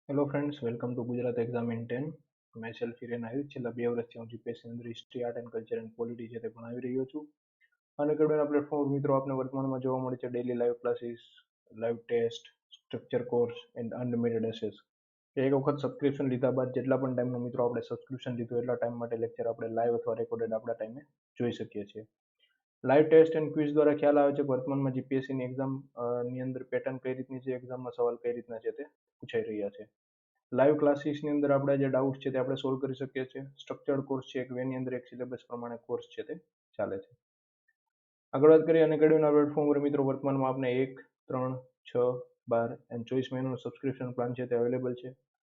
Hello friends, welcome to Gujarat exam in 10. Myself Hiren Ahir. છેલ્લા 2 વર્ષથી હું જીપીએસસી અંદર history, art and culture and polity છે તે ભણાવી રહ્યો છું. અનએકેડમીના પ્લેટફોર્મ મિત્રો આપને વર્તમાનમાં જોવા મળે છે daily live classes, live test, structure course and unlimited access. એક વખત સબસ્ક્રિપ્શન લીધા બાદ જેટલા પણ ટાઈમનો મિત્રો આપણે સબસ્ક્રિપ્શન લીધું એટલા ટાઈમ માટે લેક્ચર આપણે લાઈવ અથવા રેકોર્ડેડ આપણા ટાઈમે જોઈ શકીએ છીએ. લાઈવ ટેસ્ટ એન્ડ ક્વિઝ દ્વારા ખ્યાલ આવે છે કે વર્તમાનમાં જીપીએસસીની એક્ઝામ ની અંદર પેટર્ન કઈ રીતની છે, એક્ઝામમાં સવાલ કઈ રીતના છે તે પૂછાઈ રહ્યા છે. લાઈવ ક્લાસીસની અંદર આપણે જે ડાઉટ છે તે આપણે સોલ્વ કરી શકીએ છીએ. સ્ટ્રક્ચર્ડ કોર્સ છે, એક વેની અંદર એક સિલેબસ પ્રમાણે કોર્સ છે તે ચાલે છે. આગળ વાત કરીએ અનએકેડમીના પ્લેટફોર્મ પર મિત્રો વર્તમાનમાં આપણે 1, 3, 6, 12 એન્ડ 24 મહિનાનું સબસ્ક્રિપ્શન પ્લાન છે તે અવેલેબલ છે.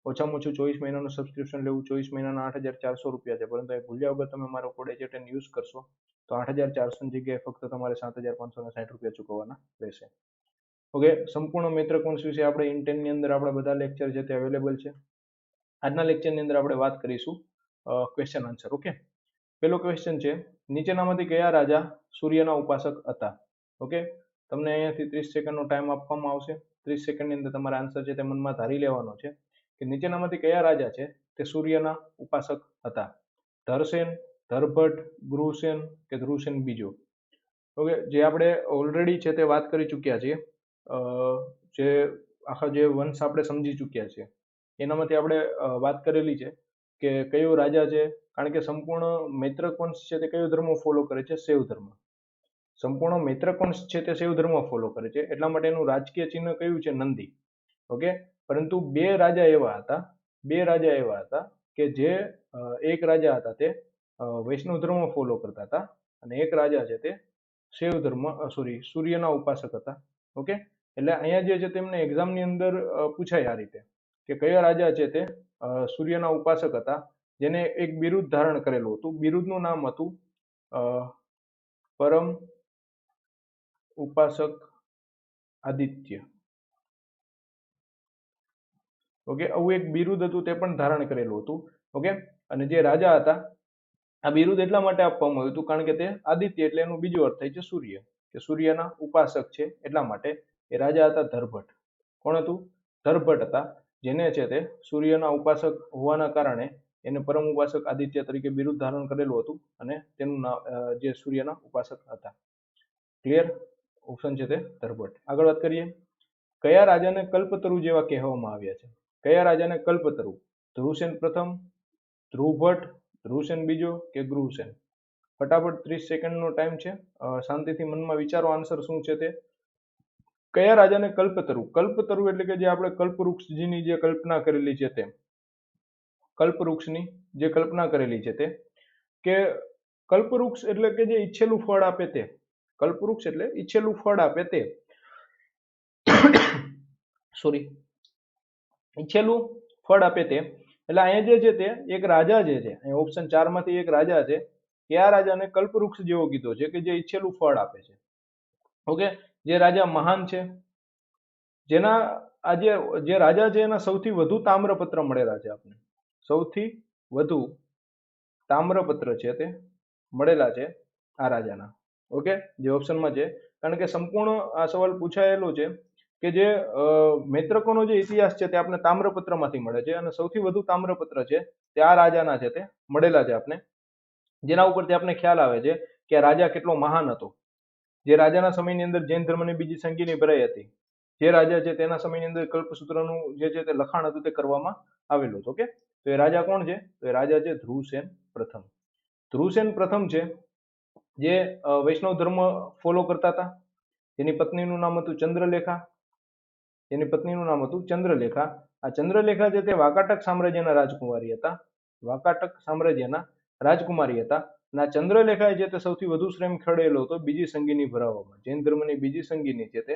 ઓછામાં ઓછું 24 મહિનાનું સબસ્ક્રિપ્શન લેવું 24 મહિનાના 8,400 રૂપિયા છે, પરંતુ એ ભૂલ્યા વગર તમે મારો કોડ એચએટએન યુઝ કરશો તો 8,400 ની જગ્યાએ ફક્ત તમારે 7,560 રૂપિયા ચૂકવવાના રહેશે. ઓકે, સંપૂર્ણ મૈત્રક વંશ વિશે આપણે ઇન્ટેનની અંદર આપણા બધા લેક્ચર છે તે અવેલેબલ છે. આજના લેક્ચરની અંદર આપણે વાત કરીશું ક્વેશ્ચન આન્સર. ઓકે, પેલો ક્વેશ્ચન છે, નીચેનામાંથી કયા રાજા સૂર્યના ઉપાસક હતા? ઓકે, તમને અહીંયાથી 30 સેકન્ડનો ટાઈમ આપવામાં આવશે. 30 સેકન્ડની અંદર તમારા આન્સર છે તે મનમાં ધારી લેવાનો છે કે નીચેનામાંથી કયા રાજા છે તે સૂર્યના ઉપાસક હતા. ધરસેન, ધરભટ્ટ, ગૃહસેન કે ધ્રુવસેન બીજો. ઓકે, જે આપણે ઓલરેડી છે તે વાત કરી ચૂક્યા છીએ. જે આખા જે વંશ આપણે સમજી ચૂક્યા છીએ એનામાંથી આપણે વાત કરેલી છે કે કયો રાજા છે, કારણ કે સંપૂર્ણ મૈત્રક વંશ છે તે કયો ધર્મ ફોલો કરે છે? શૈવ ધર્મ. સંપૂર્ણ મૈત્રક વંશ છે તે શૈવ ધર્મ ફોલો કરે છે, એટલા માટે એનું રાજકીય ચિહ્ન કયું છે? નંદી. ઓકે, પરંતુ બે રાજા એવા હતા કે જે એક રાજા હતા તે વૈષ્ણવ ધર્મ ફોલો કરતા હતા અને એક રાજા છે તે શૈવ ધર્મ સૂર્યના ઉપાસક હતા. ઓકે, એટલે અહીંયા જે છે તેમને એક્ઝામની અંદર પૂછાય આ રીતે કે કયા રાજા છે તે સૂર્યના ઉપાસક હતા, જેને એક બિરુદ ધારણ કરેલું હતું. બિરુદનું નામ હતું પરમ ઉપાસક આદિત્ય. ઓકે, આવું એક બિરુદ હતું તે પણ ધારણ કરેલું હતું. ઓકે, અને જે રાજા હતા, આ બિરુદ એટલા માટે આપવામાં આવ્યું હતું કારણ કે તે આદિત્ય એટલે એનો બીજો અર્થ થાય છે સૂર્ય, કે સૂર્યના ઉપાસક છે એટલા માટે. એ રાજા હતા ધરભટ્ટ. કોણ હતું? ધરભટ્ટ હતા, જેને છે તે સૂર્યના ઉપાસક હોવાના કારણે એને પરમ ઉપાસક આદિત્ય તરીકે બિરુદ ધારણ કરેલું હતું અને તેનું નામ જે સૂર્યના ઉપાસક હતા. ક્લિયર? ઓપ્શન છે તે ધરભટ્ટ. આગળ વાત કરીએ, કયા રાજાને કલ્પતરુ જેવા કહેવામાં આવ્યા છે? કયા રાજાને કલ્પતરુ? ધ્રુવસેન પ્રથમ, ધ્રુવભટ્ટ, ધ્રુવસેન બીજો કે ગૃહસેન? ફટાફટ 30 સેકન્ડનો ટાઈમ છે, શાંતિથી મનમાં વિચારો આન્સર શું છે તે. કયા રાજાને કલ્પતરુ? કલ્પતરુ એટલે કે જે આપણે કલ્પવૃક્ષની જે કલ્પના કરેલી છે તે, કલ્પવૃક્ષની જે કલ્પના કરેલી છે તે, કે કલ્પવૃક્ષ એટલે કે જે ઈચ્છેલું ફળ આપે તે. કલ્પવૃક્ષ એટલે ઈચ્છેલું ફળ આપે તે. સોરી, ઈચ્છેલું ફળ આપે તે. એટલે અહીંયા જે છે તે એક રાજા જે છે, અહીંયા ઓપ્શન 4 માંથી એક રાજા છે, કે આ રાજાને કલ્પવૃક્ષ જેવો કીધો છે કે જે ઈચ્છેલું ફળ આપે છે. ઓકે, જે રાજા મહાન છે, જેના આજે જે રાજા છે એના સૌથી વધુ તામ્રપત્ર મળેલા છે આપણે. સૌથી વધુ તામ્રપત્ર છે તે મળેલા છે આ રાજાના. ઓકે, જે ઓપ્શનમાં છે, કારણ કે સંપૂર્ણ આ સવાલ પૂછાયેલો છે કે જે મૈત્રકોનો જે ઇતિહાસ છે તે આપણે તામ્રપત્રમાંથી મળે છે અને સૌથી વધુ તામ્રપત્ર છે તે આ રાજાના છે તે મળેલા છે આપણે. જેના ઉપરથી આપણે ખ્યાલ આવે છે કે આ રાજા કેટલો મહાન હતો. જે રાજાના સમયની અંદર જૈન ધર્મની બીજી સંગીની ભરાઈ હતી, જે રાજા છે તેના સમયની અંદર કલ્પસૂત્રનું જે છે તે લખાણ હતું તે કરવામાં આવેલું હતું. ઓકે, તો એ રાજા કોણ છે? તો એ રાજા છે ધ્રુવસેન પ્રથમ. ધ્રુવસેન પ્રથમ છે જે વૈષ્ણવ ધર્મ ફોલો કરતા હતા. જેની પત્નીનું નામ હતું ચંદ્રલેખા. જેની પત્નીનું નામ હતું ચંદ્રલેખા. આ ચંદ્રલેખા છે તે વાકાટક સામ્રાજ્યના રાજકુમારી હતા. વાકાટક સામ્રાજ્યના રાજકુમારી હતા. અને આ ચંદ્રલેખા છે તે સૌથી વધુ શ્રેમ ખેડેલો હતો બીજી સંગીની ભરાવવામાં. જૈન ધર્મની બીજી સંગીની છે તે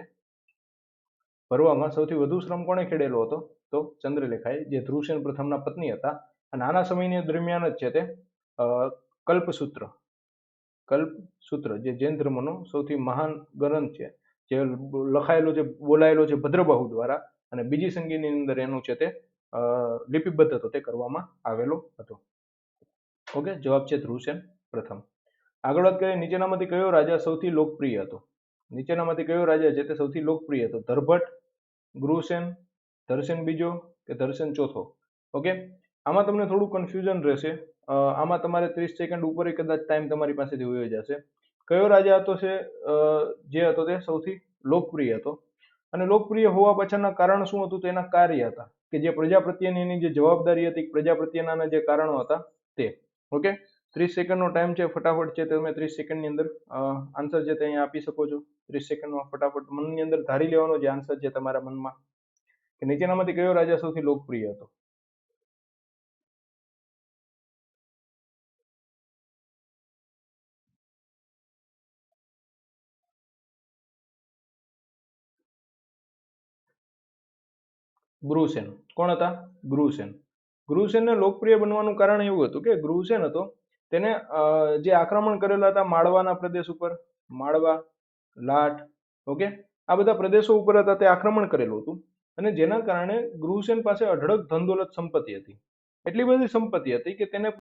ભરવામાં સૌથી વધુ શ્રમ કોણે ખેડેલો હતો? તો ચંદ્રલેખાએ, જે ધ્રુવસેન પ્રથમના પત્ની હતા. અને આના સમયની દરમિયાન જ છે તે કલ્પસૂત્ર જે જૈન ધર્મનો સૌથી મહાન ગ્રંથ છે, જે લખાયેલો છે, બોલાયેલો છે ભદ્રબાહુ દ્વારા, અને બીજી સંગીની અંદર એનું છે તે લિપિબદ્ધ હતો તે કરવામાં આવેલો હતો. ઓકે, જવાબ છે ધ્રુવસેન પ્રથમ. આગળ વાત કરીએ, નીચેનામાંથી કયો રાજા સૌથી લોકપ્રિય હતો? નીચેનામાંથી કયો રાજા છે તે સૌથી લોકપ્રિય હતો? ધરભટ્ટ, ગૃહસેન, ધરસેન બીજો કે કે દર્શન ચોથો. ઓકે, આમાં તમને થોડું કન્ફ્યુઝન રહેશે. આમાં તમારે 30 સેકન્ડ ઉપર કદાચ ટાઈમ તમારી પાસેથી વયો જશે. કયો રાજા હતો છે જે હતો તે સૌથી લોકપ્રિય હતો, અને લોકપ્રિય હોવા પાછળના કારણ શું હતું? તો એના કાર્ય હતા, કે જે પ્રજા પ્રત્યેની એની જે જવાબદારી હતી, પ્રજા પ્રત્યેના જે કારણો હતા તે. ઓકે, 30 સેકન્ડનો ટાઈમ છે. ફટાફટ છે તમે 30 સેકન્ડની અંદર આન્સર છે તે અહીંયા આપી શકો છો. 30 સેકન્ડમાં ફટાફટ મનની અંદર ધારી લેવાનો જે આન્સર છે તમારા મનમાં, કે નીચેનામાંથી કયો રાજા સૌથી લોકપ્રિય હતો? ગૃહસેન. કોણ હતા? ગૃહસેન. ગૃહસેનને લોકપ્રિય બનવાનું કારણ એવું હતું કે ગૃહસેન હતો તેને જે આક્રમણ કરેલા હતા માળવાના પ્રદેશ ઉપર, માળવા, લાટ, ઓકે, આ બધા પ્રદેશો ઉપર હતા તે આક્રમણ કરેલું હતું, અને જેના કારણે ગૃહસેન પાસે અઢળક ધન દોલત સંપત્તિ હતી. એટલી બધી સંપત્તિ હતી કે તેને